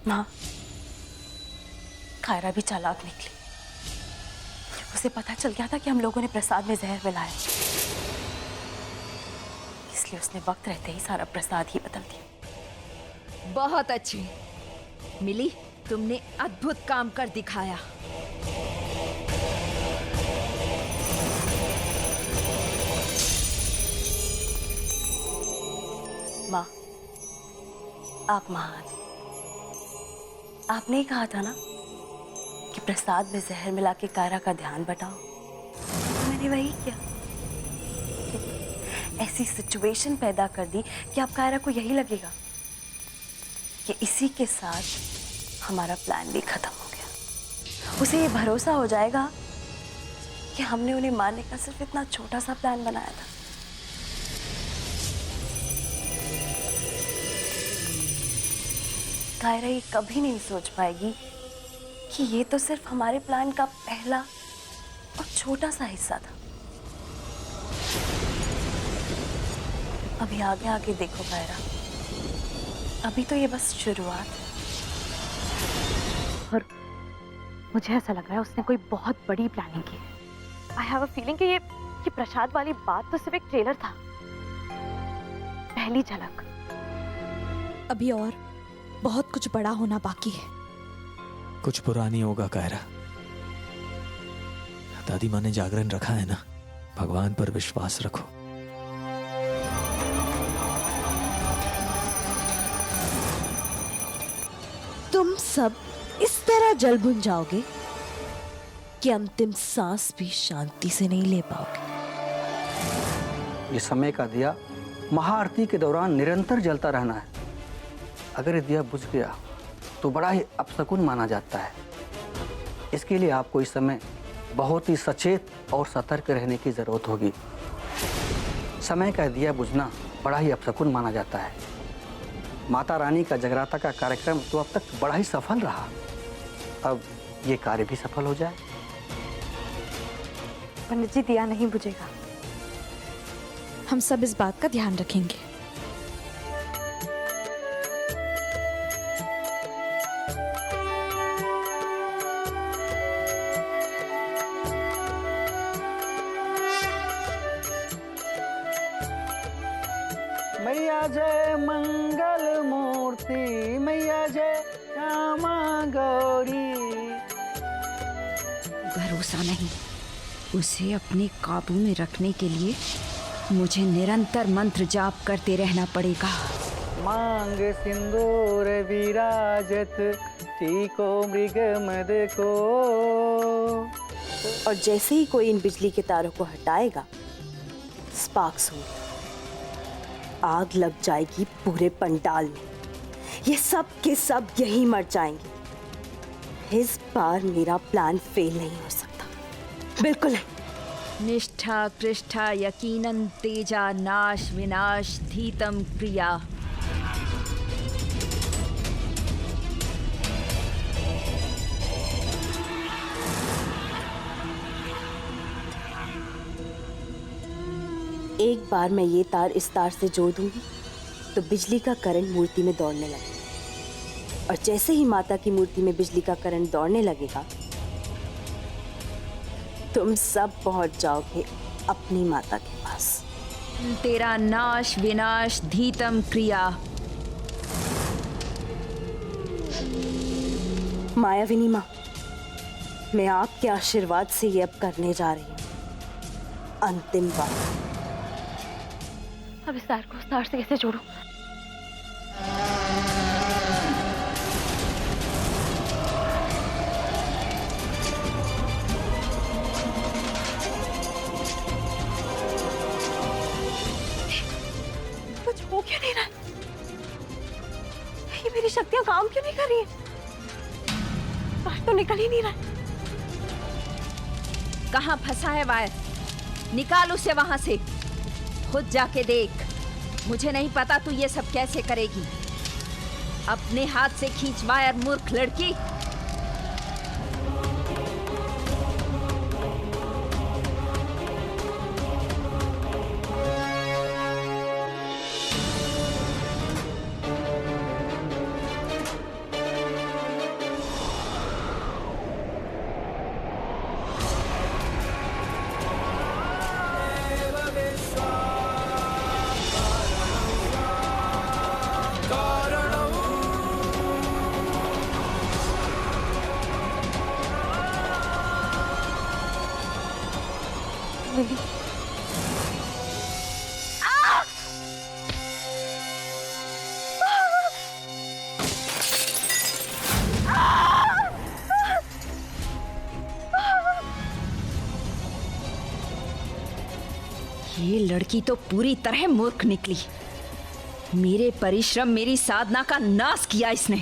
माँ, कायरा भी चालाक निकली। उसे पता चल गया था कि हम लोगों ने प्रसाद में जहर मिलाया, इसलिए उसने वक्त रहते ही सारा प्रसाद ही बदल दिया। बहुत अच्छी मिली, तुमने अद्भुत काम कर दिखाया। माँ, आप महान। आपने ही कहा था ना कि प्रसाद में जहर मिला के कायरा का ध्यान बटाओ, तो मैंने वही किया। ऐसी सिचुएशन पैदा कर दी कि अब कायरा को यही लगेगा कि इसी के साथ हमारा प्लान भी खत्म हो गया। उसे ये भरोसा हो जाएगा कि हमने उन्हें मारने का सिर्फ इतना छोटा सा प्लान बनाया था। कायरा ये कभी नहीं सोच पाएगी कि ये तो सिर्फ हमारे प्लान का पहला और छोटा सा हिस्सा था। अभी आगे आगे देखो कायरा, अभी तो ये बस शुरुआत है। और मुझे ऐसा लग रहा है उसने कोई बहुत बड़ी प्लानिंग की है। आई हैव अ फीलिंग कि ये प्रसाद वाली बात तो सिर्फ एक ट्रेलर था, पहली झलक। अभी और बहुत कुछ बड़ा होना बाकी है। कुछ पुरानी होगा कायरा। दादी माँ ने जागरण रखा है ना, भगवान पर विश्वास रखो। तुम सब इस तरह जल भुन जाओगे कि अंतिम सांस भी शांति से नहीं ले पाओगे। ये समय का दिया महाआरती के दौरान निरंतर जलता रहना है। अगर ये दिया बुझ गया तो बड़ा ही अपशकुन माना जाता है। इसके लिए आपको इस समय बहुत ही सचेत और सतर्क रहने की जरूरत होगी। समय का दिया बुझना बड़ा ही अपशकुन माना जाता है। माता रानी का जगराता का कार्यक्रम तो अब तक बड़ा ही सफल रहा, अब ये कार्य भी सफल हो जाए। पंडित जी, दिया नहीं बुझेगा। हम सब इस बात का ध्यान रखेंगे। मैया जय मंगल मूर्ति, मैया जय श्यामा गौरी। भरोसा नहीं, उसे अपने काबू में रखने के लिए मुझे निरंतर मंत्र जाप करते रहना पड़ेगा। मांग सिंदूर विराजत, टीको मृग मद को। और जैसे ही कोई इन बिजली के तारों को हटाएगा, स्पार्क्स होंगे, आग लग जाएगी पूरे पंडाल में। ये सब के सब यही मर जाएंगे। इस बार मेरा प्लान फेल नहीं हो सकता, बिल्कुल नहीं। निष्ठा कृष्ठा यकीनन तेजा नाश विनाश धीतम क्रिया। एक बार मैं ये तार इस तार से जोड़ दूंगी तो बिजली का करंट मूर्ति में दौड़ने लगेगा, और जैसे ही माता की मूर्ति में बिजली का करंट दौड़ने लगेगा, तुम सब पहुंच जाओगे अपनी माता के पास। तेरा नाश विनाश धीतम क्रिया। मायाविनी माँ, मैं आपके आशीर्वाद से ये अब करने जा रही हूँ। अंतिम बार। अब इस तार को उस तार से कैसे जोड़ूं? कुछ हो क्यों नहीं रहा? ये मेरी शक्तियां काम क्यों नहीं कर रही हैं? तार तो निकल ही नहीं रहा। कहाँ फंसा है वायर? निकाल उसे वहां से। खुद जाके देख। मुझे नहीं पता तू ये सब कैसे करेगी। अपने हाथ से खींच वायर, मूर्ख लड़की। नहीं। ये लड़की तो पूरी तरह मूर्ख निकली। मेरे परिश्रम, मेरी साधना का नाश किया इसने।